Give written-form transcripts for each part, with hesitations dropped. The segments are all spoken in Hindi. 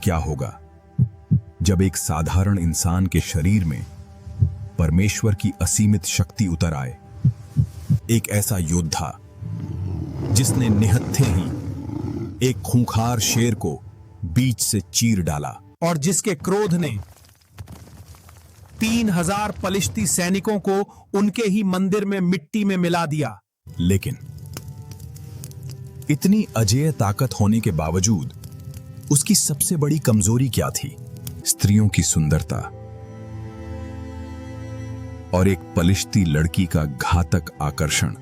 क्या होगा जब एक साधारण इंसान के शरीर में परमेश्वर की असीमित शक्ति उतर आए। एक ऐसा योद्धा जिसने निहत्थे ही एक खूंखार शेर को बीच से चीर डाला और जिसके क्रोध ने 3000 पलिश्ती सैनिकों को उनके ही मंदिर में मिट्टी में मिला दिया। लेकिन इतनी अजेय ताकत होने के बावजूद उसकी सबसे बड़ी कमजोरी क्या थी? स्त्रियों की सुंदरता और एक पलिश्ती लड़की का घातक आकर्षण।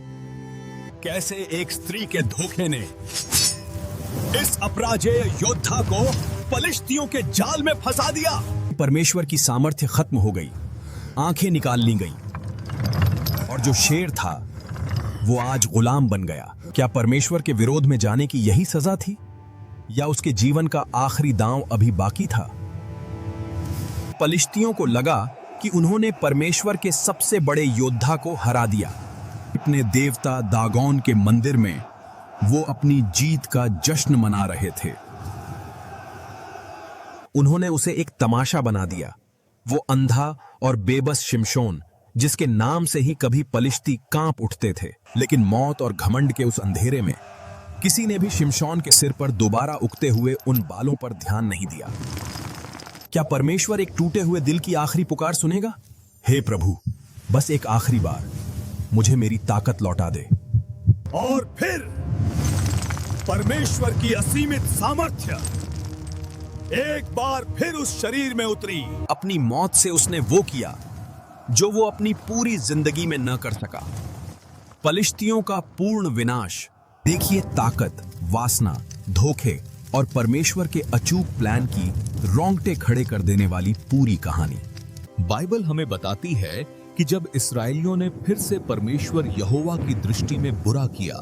कैसे एक स्त्री के धोखे ने इस अपराजेय योद्धा को पलिश्तियों के जाल में फंसा दिया। परमेश्वर की सामर्थ्य खत्म हो गई, आंखें निकाल ली गई और जो शेर था वो आज गुलाम बन गया। क्या परमेश्वर के विरोध में जाने की यही सजा थी या उसके जीवन का आखिरी दांव अभी बाकी था? पलिश्तियों को लगा कि उन्होंने परमेश्वर के सबसे बड़े योद्धा को हरा दिया। अपने देवता दागोन के मंदिर में वो अपनी जीत का जश्न मना रहे थे। उन्होंने उसे एक तमाशा बना दिया। वो अंधा और बेबस शिमशोन, जिसके नाम से ही कभी पलिश्ती कांप उठते थे। लेकिन मौत और घमंड के उस अंधेरे में किसी ने भी शिमशोन के सिर पर दोबारा उगते हुए उन बालों पर ध्यान नहीं दिया। क्या परमेश्वर एक टूटे हुए दिल की आखिरी पुकार सुनेगा? हे प्रभु, बस एक आखिरी बार मुझे मेरी ताकत लौटा दे। और फिर परमेश्वर की असीमित सामर्थ्य एक बार फिर उस शरीर में उतरी। अपनी मौत से उसने वो किया जो वो अपनी पूरी जिंदगी में न कर सका। पलिश्तियों का पूर्ण विनाश। देखिए ताकत, वासना, धोखे और परमेश्वर के अचूक प्लान की रोंगटे खड़े कर देने वाली पूरी कहानी। बाइबल हमें बताती है कि जब इस्राएलियों ने फिर से परमेश्वर यहोवा की दृष्टि में बुरा किया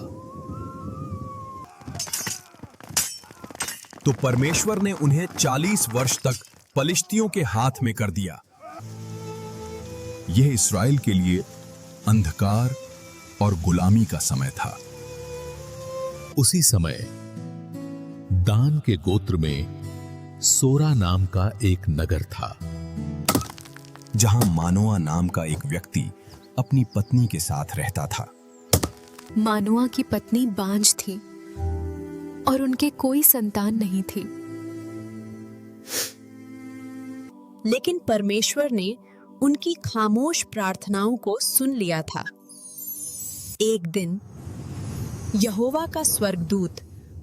तो परमेश्वर ने उन्हें 40 वर्ष तक पलिश्तियों के हाथ में कर दिया। यह इस्राएल के लिए अंधकार और गुलामी का समय था। उसी समय दान के गोत्र में सोरा नाम का एक नगर था, जहां मानोआ नाम का एक व्यक्ति अपनी पत्नी के साथ रहता था। मानोआ की पत्नी बांझ थी और उनके कोई संतान नहीं थी। लेकिन परमेश्वर ने उनकी खामोश प्रार्थनाओं को सुन लिया था। एक दिन यहोवा का स्वर्गदूत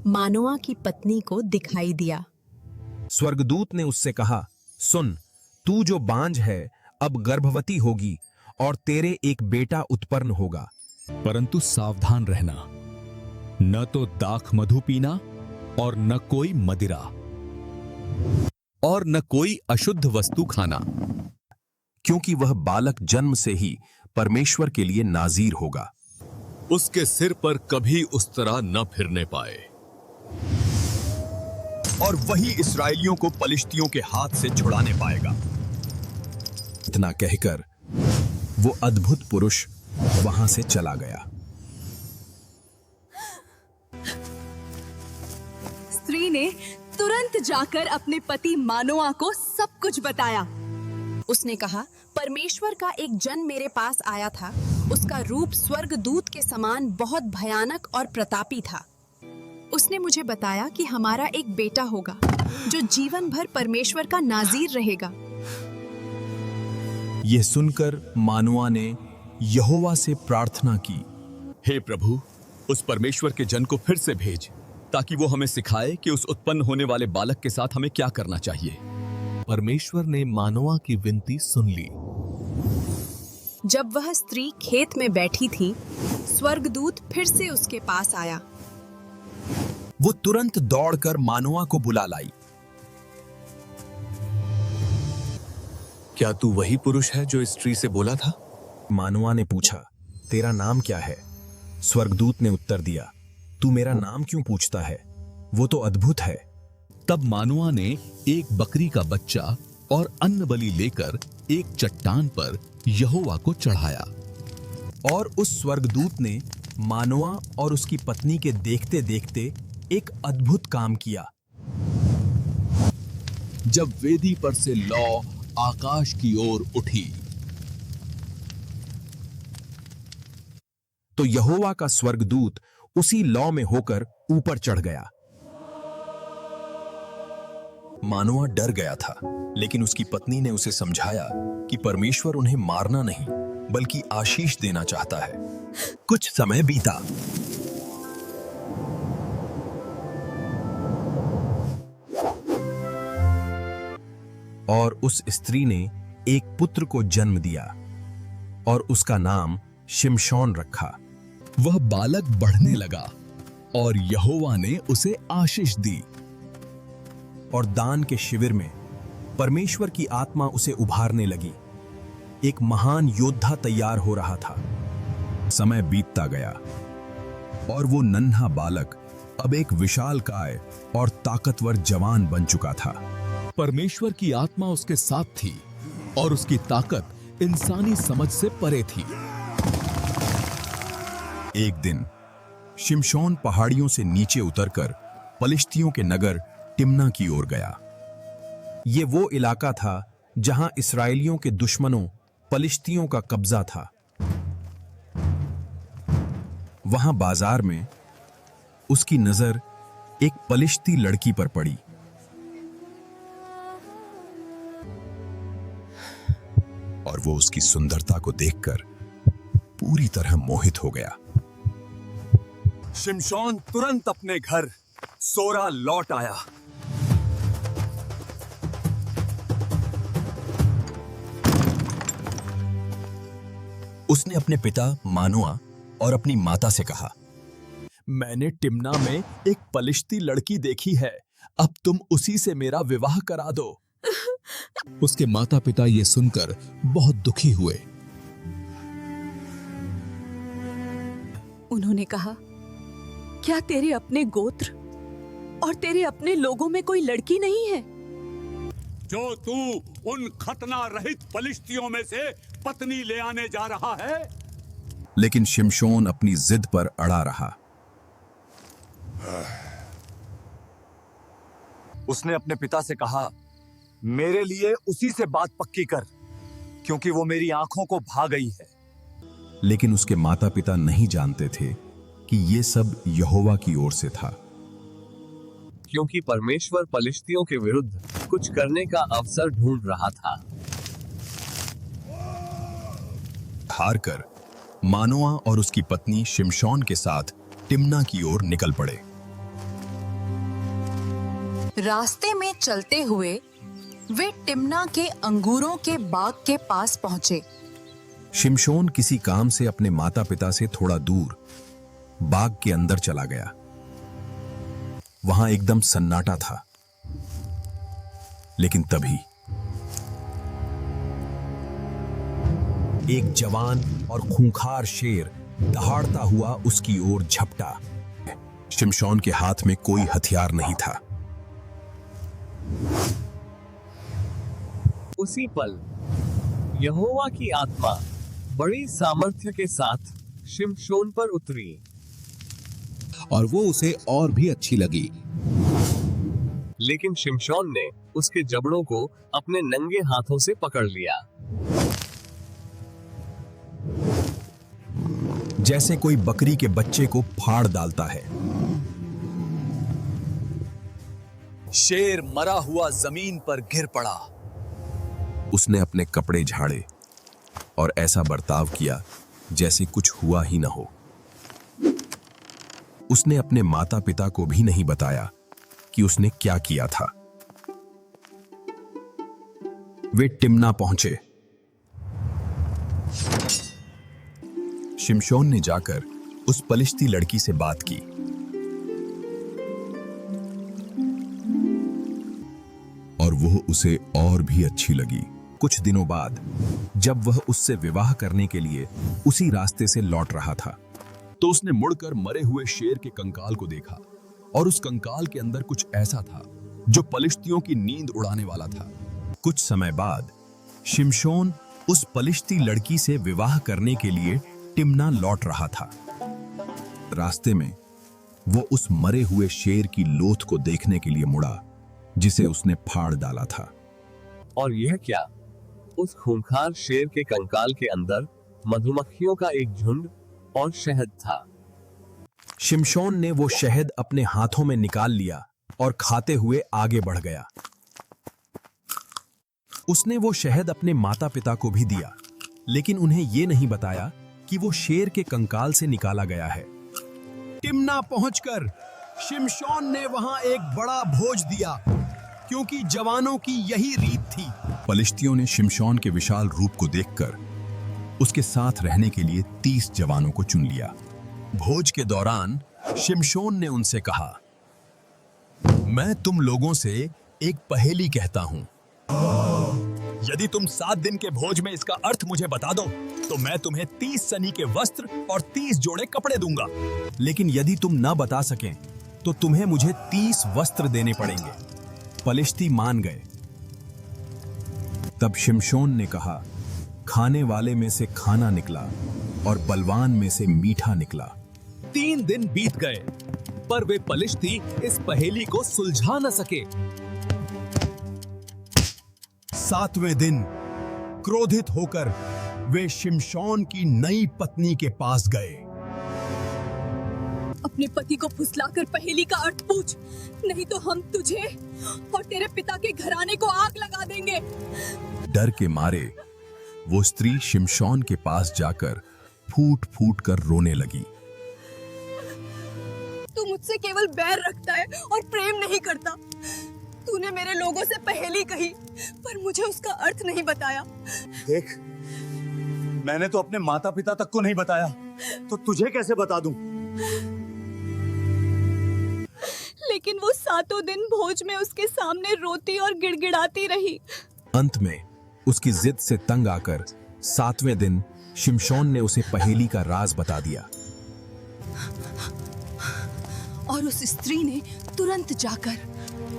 मानोआ की पत्नी को दिखाई दिया। स्वर्गदूत ने उससे कहा, सुन, तू जो बांझ है अब गर्भवती होगी और तेरे एक बेटा उत्पन्न होगा। परंतु सावधान रहना, न तो दाख मधु पीना और न कोई मदिरा और न कोई अशुद्ध वस्तु खाना, क्योंकि वह बालक जन्म से ही परमेश्वर के लिए नाजीर होगा। उसके सिर पर कभी उस तरह न फिरने पाए। और वही इस्राएलियों को पलिश्तियों के हाथ से छुड़ाने पाएगा। इतना कहकर वो अद्भुत पुरुष वहां से चला गया। स्त्री ने तुरंत जाकर अपने पति मानोआ को सब कुछ बताया। उसने कहा, परमेश्वर का एक जन मेरे पास आया था। उसका रूप स्वर्गदूत के समान बहुत भयानक और प्रतापी था। उसने मुझे बताया कि हमारा एक बेटा होगा जो जीवन भर परमेश्वर का नाजीर रहेगा। यह सुनकर मानोआ ने यहोवा से प्रार्थना की, हे प्रभु, उस परमेश्वर के जन को फिर से भेज, ताकि वो हमें सिखाए कि उस उत्पन्न होने वाले बालक के साथ हमें क्या करना चाहिए। परमेश्वर ने मानोआ की विनती सुन ली। जब वह स्त्री खेत में बैठी थी, स्वर्गदूत फिर से उसके पास आया। वो तुरंत दौड़कर मानोआ को बुला लाई। क्या तू वही पुरुष है जो इस स्त्री से बोला था? मानोआ ने पूछा, तेरा नाम क्या है? स्वर्गदूत ने उत्तर दिया, तू मेरा नाम क्यों पूछता है? वो तो अद्भुत है। तब मानोआ ने एक बकरी का बच्चा और अन्न बलि लेकर एक चट्टान पर यहोवा को चढ़ाया। और उस स्वर्गदूत ने मानोआ और उसकी पत्नी के देखते देखते एक अद्भुत काम किया। जब वेदी पर से लौ आकाश की ओर उठी। तो यहोवा का स्वर्गदूत उसी लौ में होकर ऊपर चढ़ गया। मानोआ डर गया था, लेकिन उसकी पत्नी ने उसे समझाया कि परमेश्वर उन्हें मारना नहीं बल्कि आशीष देना चाहता है। कुछ समय बीता। और उस स्त्री ने एक पुत्र को जन्म दिया और उसका नाम शिमशोन रखा। वह बालक बढ़ने लगा और यहोवा ने उसे आशीष दी। और दान के शिविर में परमेश्वर की आत्मा उसे उभारने लगी। एक महान योद्धा तैयार हो रहा था। समय बीतता गया और वो नन्हा बालक अब एक विशालकाय और ताकतवर जवान बन चुका था। परमेश्वर की आत्मा उसके साथ थी और उसकी ताकत इंसानी समझ से परे थी। एक दिन शिमशोन पहाड़ियों से नीचे उतरकर पलिश्तियों के नगर टिम्ना की ओर गया। ये वो इलाका था जहां इस्राएलियों के दुश्मनों पलिश्तियों का कब्जा था। वहां बाजार में उसकी नजर एक पलिश्ती लड़की पर पड़ी। और वो उसकी सुंदरता को देखकर पूरी तरह मोहित हो गया। शिमशोन तुरंत अपने घर सोरा लौट आया। उसने अपने पिता मानोआ और अपनी माता से कहा, मैंने टिम्ना में एक पलिश्ती लड़की देखी है, अब तुम उसी से मेरा विवाह करा दो। उसके माता पिता ये सुनकर बहुत दुखी हुए। उन्होंने कहा, क्या तेरे अपने गोत्र और तेरे अपने लोगों में कोई लड़की नहीं है जो तू उन खतना रहित पलिश्तियों में से पत्नी ले आने जा रहा है? लेकिन शिमशोन अपनी जिद पर अड़ा रहा। उसने अपने पिता से कहा, मेरे लिए उसी से बात पक्की कर, क्योंकि वो मेरी आंखों को भा गई है। लेकिन उसके माता पिता नहीं जानते थे कि ये सब यहोवा की ओर से था। क्योंकि परमेश्वर पलिश्तियों के विरुद्ध कुछ करने का अवसर ढूंढ रहा था। हारकर मानोआ और उसकी पत्नी शिमशोन के साथ टिम्ना की ओर निकल पड़े। रास्ते में चलते हुए वे टिम्ना के अंगूरों के बाग के पास पहुंचे। शिमशोन किसी काम से अपने माता पिता से थोड़ा दूर बाग के अंदर चला गया। वहां एकदम सन्नाटा था। लेकिन तभी एक जवान और खूंखार शेर दहाड़ता हुआ उसकी ओर झपटा। शिमशोन के हाथ में कोई हथियार नहीं था। उसी पल यहोवा की आत्मा बड़ी सामर्थ्य के साथ शिमशोन पर उतरी और वो उसे और भी अच्छी लगी। लेकिन शिमशोन ने उसके जबड़ों को अपने नंगे हाथों से पकड़ लिया। जैसे कोई बकरी के बच्चे को फाड़ डालता है। शेर मरा हुआ जमीन पर गिर पड़ा। उसने अपने कपड़े झाड़े और ऐसा बर्ताव किया जैसे कुछ हुआ ही न हो। उसने अपने माता पिता को भी नहीं बताया कि उसने क्या किया था। वे टिम्ना पहुंचे। शिमशोन ने जाकर उस पलिश्ती लड़की से बात की। और वह उसे और भी अच्छी लगी। कुछ दिनों बाद जब वह उससे विवाह करने के लिए उसी रास्ते से लौट रहा था, तो उसने मुड़कर मरे हुए शेर के कंकाल को देखा और उस कंकाल के अंदर कुछ ऐसा था जो पलिश्तियों की नींद उड़ाने वाला था। कुछ समय बाद शिमशोन उस पलिश्ती लड़की से विवाह करने के लिए टिम्ना लौट रहा था। रास्ते में वो उस मरे हुए शेर की लोथ को देखने के लिए मुड़ा जिसे उसने फाड़ डाला था। और यह क्या? उस खूंखार शेर के कंकाल के अंदर मधुमक्खियों का एक झुंड और शहद था। शिमशोन ने वो शहद अपने हाथों में निकाल लिया और खाते हुए आगे बढ़ गया। उसने वो शहद अपने माता पिता को भी दिया, लेकिन उन्हें ये नहीं बताया कि वो शेर के कंकाल से निकाला गया है। टिम्ना पहुंचकर शिमशोन ने वहां एक बड़ा भोज दिया, क्योंकि जवानों की यही रीत थी। पलिश्तियों ने शिमशोन के विशाल रूप को देखकर उसके साथ रहने के लिए 30 जवानों को चुन लिया। भोज के दौरान शिमशोन ने उनसे कहा, मैं तुम लोगों से एक पहेली कहता हूं। यदि तुम 7 दिन के भोज में इसका अर्थ मुझे बता दो, तो मैं तुम्हें 30 सनी के वस्त्र और 30 जोड़े कपड़े दूंगा। लेकिन यदि तुम ना बता सकें तो तुम्हें मुझे 30 वस्त्र देने पड़ेंगे। पलिश्ती मान गए। तब शिमशोन ने कहा, खाने वाले में से खाना निकला और बलवान में से मीठा निकला। 3 दिन बीत गए, पर वे पलिश्ती इस पहेली को सुलझा न सके। 7वें दिन क्रोधित होकर वे शिमशोन की नई पत्नी के पास गए। अपने पति को फुसलाकर पहेली का अर्थ पूछ, नहीं तो हम तुझे और तेरे पिता के घराने को आग लगा देंगे। डर के मारे वो स्त्री शिमशोन के पास जाकर फूट फूट कर रोने लगी। तू मुझसे केवल बैर रखता है और प्रेम नहीं करता। तूने मेरे लोगों से पहेली कही, पर मुझे उसका अर्थ नहीं बताया। देख, मैंने तो अपने माता पिता तक को नहीं बताया, तो तुझे कैसे बता दूं? लेकिन वो 7 दिन भोज में उसके सामने रोती और गिड़गिड़ाती रही। अंत में उसकी जिद से तंग आकर 7वें दिन शिमशोन ने उसे पहेली का राज बता दिया। और उस स्त्री ने तुरंत जाकर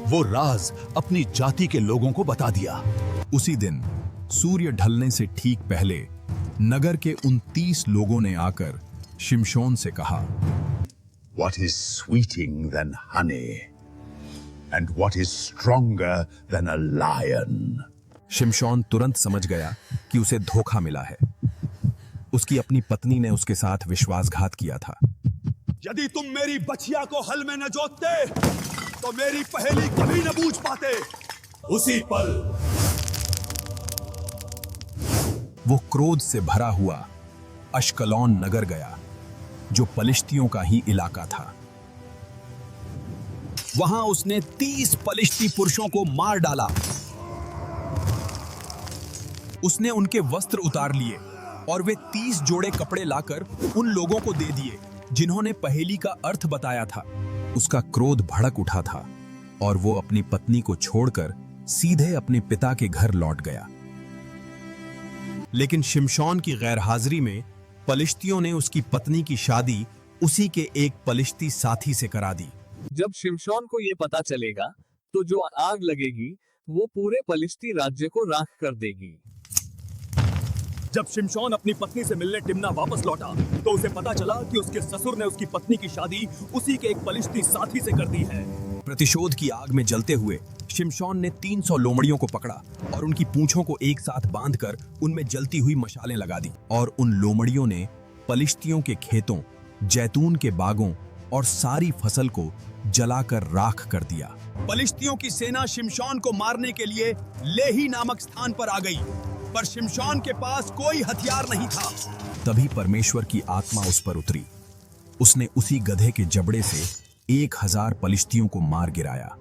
वो राज अपनी जाति के लोगों को बता दिया। उसी दिन सूर्य ढलने से ठीक पहले नगर के उन 30 लोगों ने आकर शिमशोन से कहा, What is sweeting than honey? And what is stronger than a lion? शिमशोन तुरंत समझ गया कि उसे धोखा मिला है। उसकी अपनी पत्नी ने उसके साथ विश्वासघात किया था। यदि तुम मेरी बछिया को हल में न जोतते, तो मेरी पहेली कभी न बूझ पाते। उसी पल वो क्रोध से भरा हुआ अश्कलोन नगर गया, जो पलिश्तियों का ही इलाका था। वहां उसने 30 पलिश्ती पुरुषों को मार डाला। उसने उनके वस्त्र उतार लिए और वे 30 जोड़े कपड़े लाकर उन लोगों को दे दिए जिन्होंने पहेली का अर्थ बताया था। उसका क्रोध भड़क उठा था और वो अपनी पत्नी को छोड़कर सीधे अपने पिता के घर लौट गया। लेकिन शिमशोन की गैरहाजिरी में पलिश्तियों ने उसकी पत्नी की शादी उसी के एक पलिश्ती साथी से करा दी। जब शिमशोन को ये पता चलेगा तो जो आग लगेगी वो पूरे पलिश्ती राज्य को राख कर देगी। जब शिमशोन अपनी पत्नी से मिलने टिम्ना वापस लौटा, तो उसे पता चला कि उसके ससुर ने उसकी पत्नी की शादी उसी के एक पलिश्ती साथी से कर दी है। प्रतिशोध की आग में जलते हुए शिमशोन ने 300 लोमड़ियों को पकड़ा और उनकी पूंछों को एक साथ बांधकर उनमें जलती हुई मशालें लगा दी। और उन लोमड़ियों ने पलिश्तियों के खेतों, जैतून के बागों और सारी फसल को जलाकर राख कर दिया। पलिश्तियों की सेना शिमशोन को मारने के लिए लेही नामक स्थान पर आ गई, पर शिमशोन के पास कोई हथियार नहीं था। तभी परमेश्वर की आत्मा उस पर उतरी। उसने उसी गधे के जबड़े से 1000 पलिश्तियों को मार गिराया।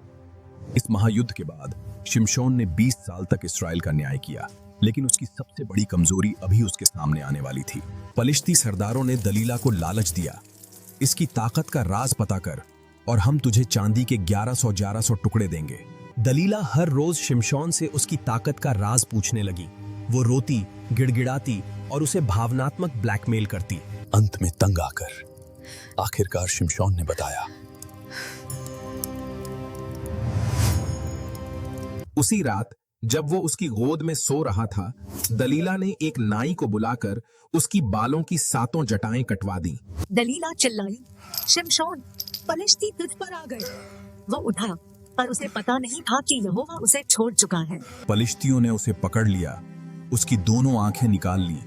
इस महायुद्ध के बाद शिमशोन ने 20 साल तक इस्राएल का न्याय किया, लेकिन उसकी सबसे बड़ी कमजोरी अभी उसके सामने आने वाली थी। पलिश्ती सरदारों ने दलीला को लालच दिया, इसकी ताकत का राज पता कर और हम तुझे चांदी के 1100 टुकड़े देंगे। दलीला हर रोज शिमशोन से उसकी ताकत का राज पूछने लगी। वो रोती, गिड़गिड़ाती और उसे भावनात्मक ब्लैकमेल करती। अंत में तंग आकर आखिरकार शिमशोन ने बताया। उसी रात जब वो उसकी गोद में सो रहा था, दलीला ने एक नाई को बुलाकर उसकी बालों की 7 जटाएं कटवा दी। दलीला चिल्लाई, शिमशोन, पलिश्ती तुझ पर आ गए। वो उठा पर उसे पता नहीं था कि यहोवा उसे छोड़ चुका है। पलिश्तियों ने उसे पकड़ लिया, उसकी दोनों आंखें निकाल ली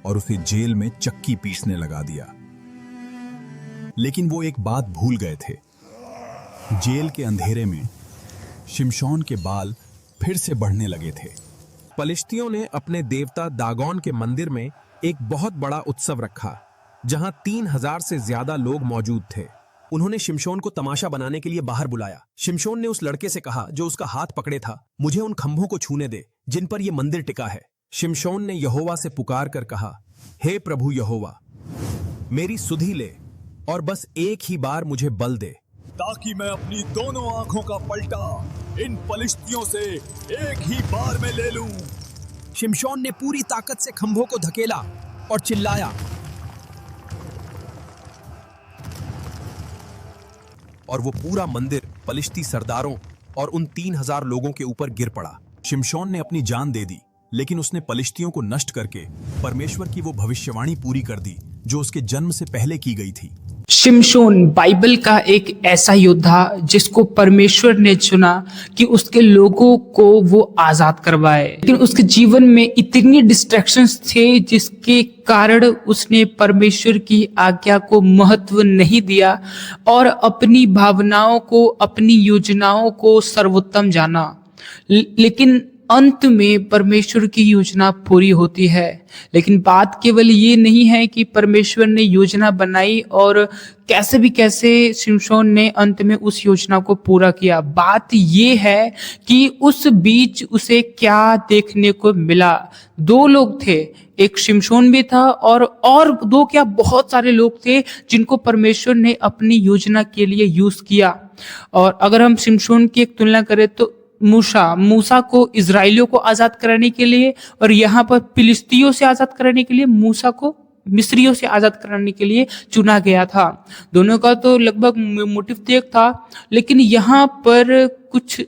और उसे जेल में चक्की पीसने लगा दिया। लेकिन वो एक बात भूल गए थे। जेल के अंधेरे में शिमशोन के बाल फिर से बढ़ने लगे थे। पलिश्तियों ने अपने देवता दागोन के मंदिर में एक बहुत बड़ा उत्सव रखा, जहां 3000 से ज्यादा लोग मौजूद थे। उन्होंने शिमशोन को तमाशा बनाने के लिए बाहर बुलाया। शिमशोन ने उस लड़के से कहा जो उसका हाथ पकड़े था, मुझे उन खंभों को छूने दे जिन पर यह मंदिर टिका है। शिमशोन ने यहोवा से पुकार कर कहा, हे प्रभु यहोवा, मेरी सुधि ले और बस एक ही बार मुझे बल दे, ताकि मैं अपनी दोनों आंखों का पलटा इन पलिश्तियों से एक ही बार में ले लूं। शिमशोन ने पूरी ताकत से खंभों को धकेला और चिल्लाया, और वो पूरा मंदिर पलिश्ती सरदारों और उन 3000 लोगों के ऊपर गिर पड़ा। शिमशोन ने अपनी जान दे दी, लेकिन उसने पलिश्तियों को नष्ट करके परमेश्वर की वो भविष्यवाणी पूरी कर दी जो उसके जन्म से पहले की गई थी। शिमशोन बाइबल का एक ऐसा योद्धा जिसको परमेश्वर ने चुना कि उसके लोगों को वो आजाद करवाए, लेकिन उसके जीवन में इतनी डिस्ट्रैक्शंस थे जिसके कारण उसने परमेश्वर की आज्ञा को महत्व नहीं दिया और अपनी भावनाओं को, अपनी योजनाओं को सर्वोत्तम जाना। लेकिन अंत में परमेश्वर की योजना पूरी होती है। लेकिन बात केवल ये नहीं है कि परमेश्वर ने योजना बनाई और कैसे भी कैसे शिमशोन ने अंत में उस योजना को पूरा किया। बात ये है कि उस बीच उसे क्या देखने को मिला। 2 लोग थे, एक शिमशोन भी था और 2 क्या बहुत सारे लोग थे जिनको परमेश्वर ने अपनी योजना के लिए यूज किया। और अगर हम शिमशोन की एक तुलना करें तो मूसा को इजराइलियों को आजाद कराने के लिए और यहाँ पर फिलिस्तियों से आजाद कराने के लिए मूसा को मिस्रियों से आजाद कराने के लिए चुना गया था। दोनों का तो लगभग मोटिव एक था, लेकिन यहाँ पर कुछ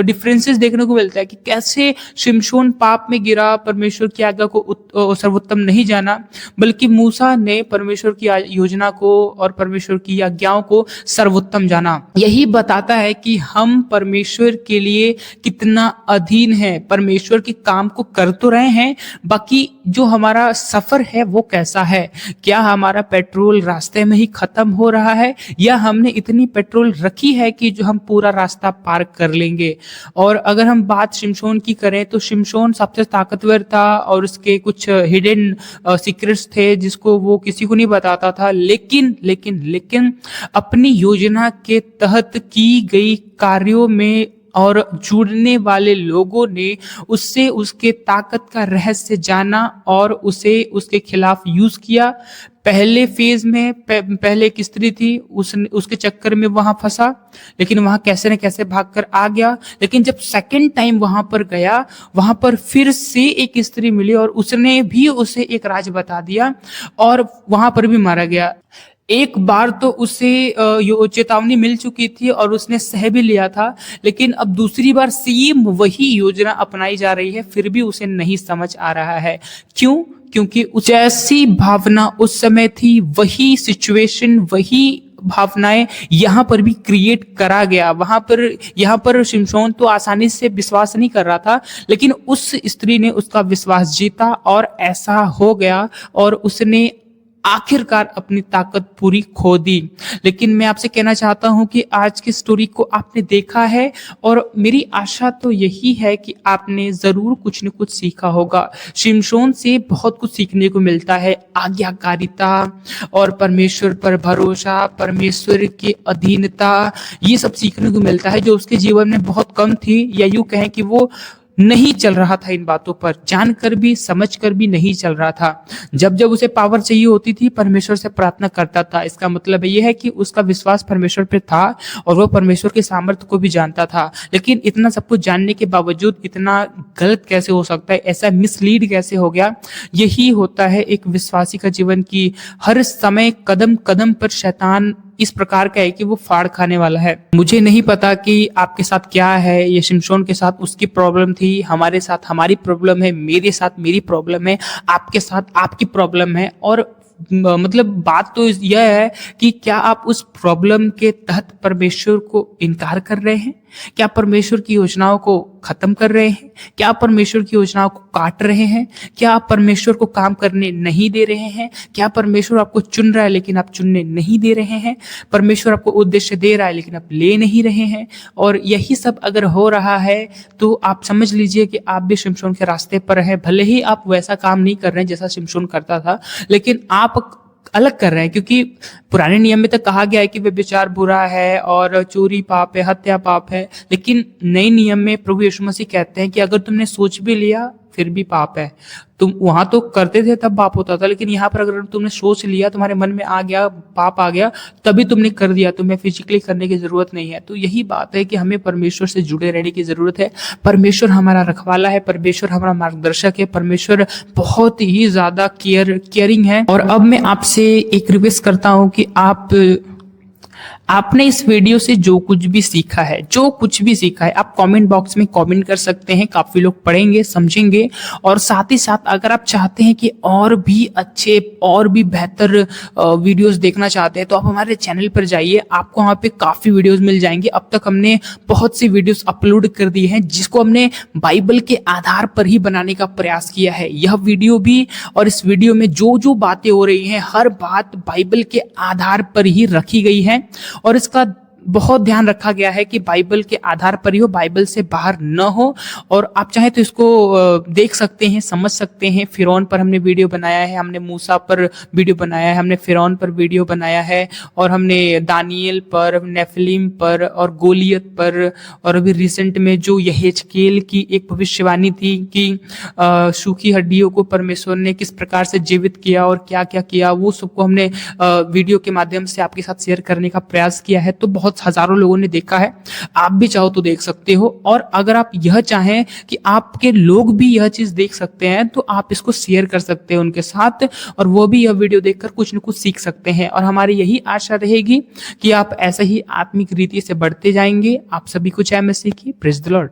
डिफरेंसेस देखने को मिलता है कि कैसे शिमशोन पाप में गिरा, परमेश्वर की आज्ञा को सर्वोत्तम नहीं जाना, बल्कि मूसा ने परमेश्वर की योजना को और परमेश्वर की आज्ञाओं को सर्वोत्तम जाना। यही बताता है कि हम परमेश्वर के लिए कितना अधीन है, परमेश्वर के काम को कर तो रहे हैं, बाकी जो हमारा सफर है वो कैसा है। क्या हमारा पेट्रोल रास्ते में ही खत्म हो रहा है या हमने इतनी पेट्रोल रखी है कि जो हम पूरा रास्ता पार कर लेंगे। और अगर हम बात शिमशोन की करें तो शिमशोन सबसे ताकतवर था और उसके कुछ हिडन सीक्रेट्स थे जिसको वो किसी को नहीं बताता था, लेकिन अपनी योजना के तहत की गई कार्यों में और जुड़ने वाले लोगों ने उससे उसके ताकत का रहस्य जाना और उसे उसके खिलाफ यूज किया। पहले फेज में पहले एक स्त्री थी, उसके चक्कर में वहां फंसा, लेकिन वहां कैसे न कैसे भागकर आ गया। लेकिन जब सेकंड टाइम वहां पर गया, वहां पर फिर से एक स्त्री मिली और उसने भी उसे एक राज बता दिया और वहां पर भी मारा गया। एक बार तो उसे चेतावनी मिल चुकी थी और उसने सह भी लिया था, लेकिन अब दूसरी बार सेम वही योजना अपनाई जा रही है, फिर भी उसे नहीं समझ आ रहा है। क्यों? क्योंकि जैसी भावना उस समय थी वही सिचुएशन, वही भावनाएं यहाँ पर भी क्रिएट करा गया। यहाँ पर शिमशोन तो आसानी से विश्वास नहीं कर रहा था, लेकिन उस स्त्री ने उसका विश्वास जीता और ऐसा हो गया और उसने आखिरकार अपनी ताकत पूरी खो दी। लेकिन मैं आपसे कहना चाहता हूं कि आज की स्टोरी को आपने देखा है और मेरी आशा तो यही है कि आपने जरूर कुछ न कुछ सीखा होगा। शिमशोन से बहुत कुछ सीखने को मिलता है, आज्ञाकारिता और परमेश्वर पर भरोसा, परमेश्वर की अधीनता, ये सब सीखने को मिलता है जो उसके जीवन में बहुत कम थी, या यूं कहें कि वो नहीं चल रहा था इन बातों पर, जानकर भी समझकर भी नहीं चल रहा था। जब उसे पावर चाहिए होती थी परमेश्वर से प्रार्थना करता था। इसका मतलब यह है कि उसका विश्वास परमेश्वर पे था और वो परमेश्वर के सामर्थ्य को भी जानता था। लेकिन इतना सब कुछ जानने के बावजूद इतना गलत कैसे हो सकता है, ऐसा मिसलीड कैसे हो गया। यही होता है एक विश्वासी का जीवन की हर समय कदम कदम पर शैतान इस प्रकार का है कि वो फाड़ खाने वाला है। मुझे नहीं पता कि आपके साथ क्या है, ये शिमशोन के साथ उसकी प्रॉब्लम थी, हमारे साथ हमारी प्रॉब्लम है, मेरे साथ मेरी प्रॉब्लम है, आपके साथ आपकी प्रॉब्लम है। और मतलब बात तो यह है कि क्या आप उस प्रॉब्लम के तहत परमेश्वर को इनकार कर रहे हैं क्या आप परमेश्वर की योजनाओं को खत्म कर रहे हैं? क्या आप परमेश्वर की योजनाओं को काट रहे हैं? क्या आप परमेश्वर को काम करने नहीं दे रहे हैं? क्या परमेश्वर आपको चुन रहा है लेकिन आप चुनने नहीं दे रहे हैं? परमेश्वर आपको उद्देश्य दे रहा है लेकिन आप ले नहीं रहे हैं? और यही सब अगर हो रहा है तो आप समझ लीजिए कि आप भी शिमशोन के रास्ते पर हैं। भले ही आप वैसा काम नहीं कर रहे हैं जैसा शिमशोन करता था, लेकिन आप अलग कर रहे हैं, क्योंकि पुराने नियम में तो कहा गया है कि व्यभिचार बुरा है और चोरी पाप है, हत्या पाप है, लेकिन नए नियम में प्रभु यीशु मसीह कहते हैं कि अगर तुमने सोच भी लिया फिर भी पाप है। तुम वहां तो करते थे तब पाप होता था, लेकिन यहाँ पर अगर तुमने सोच लिया, तुम्हारे मन में आ गया, पाप आ गया, तभी तुमने कर दिया, तुम्हें फिजिकली करने की जरूरत नहीं है। तो यही बात है कि हमें परमेश्वर से जुड़े रहने की जरूरत है। परमेश्वर हमारा रखवाला है, परमेश्वर हमारा मार्गदर्शक है, परमेश्वर बहुत ही ज्यादा केयरिंग है। और अब मैं आपसे एक रिक्वेस्ट करता हूं कि आपने इस वीडियो से जो कुछ भी सीखा है, आप कमेंट बॉक्स में कमेंट कर सकते हैं। काफी लोग पढ़ेंगे, समझेंगे। और साथ ही साथ अगर आप चाहते हैं कि और भी अच्छे और भी बेहतर वीडियोस देखना चाहते हैं तो आप हमारे चैनल पर जाइए, आपको वहाँ पे काफी वीडियोस मिल जाएंगे। अब तक हमने बहुत सी वीडियोस अपलोड कर दी हैं जिसको हमने बाइबल के आधार पर ही बनाने का प्रयास किया है। यह वीडियो भी और इस वीडियो में जो जो बातें हो रही हैं, हर बात बाइबल के आधार पर ही रखी गई है और इसका बहुत ध्यान रखा गया है कि बाइबल के आधार पर ही हो, बाइबल से बाहर न हो। और आप चाहे तो इसको देख सकते हैं, समझ सकते हैं। फिरौन पर हमने वीडियो बनाया है, हमने मूसा पर वीडियो बनाया है, हमने फिरौन पर वीडियो बनाया है, और हमने दानियल पर, नेफिलीम पर और गोलियत पर, और अभी रिसेंट में जो यहेजकेल की एक भविष्यवाणी थी कि सूखी हड्डियों को परमेश्वर ने किस प्रकार से जीवित किया और क्या क्या किया, वो सबको हमने वीडियो के माध्यम से आपके साथ शेयर करने का प्रयास किया है। तो बहुत हजारों लोगों ने देखा है, आप भी चाहो तो देख सकते हो। और अगर आप यह चाहें कि आपके लोग भी यह चीज देख सकते हैं तो आप इसको शेयर कर सकते हैं उनके साथ, और वो भी यह वीडियो देखकर कुछ न कुछ सीख सकते हैं। और हमारी यही आशा रहेगी कि आप ऐसे ही आत्मिक रीति से बढ़ते जाएंगे। आप सभी को जय मसीह की। Praise the Lord.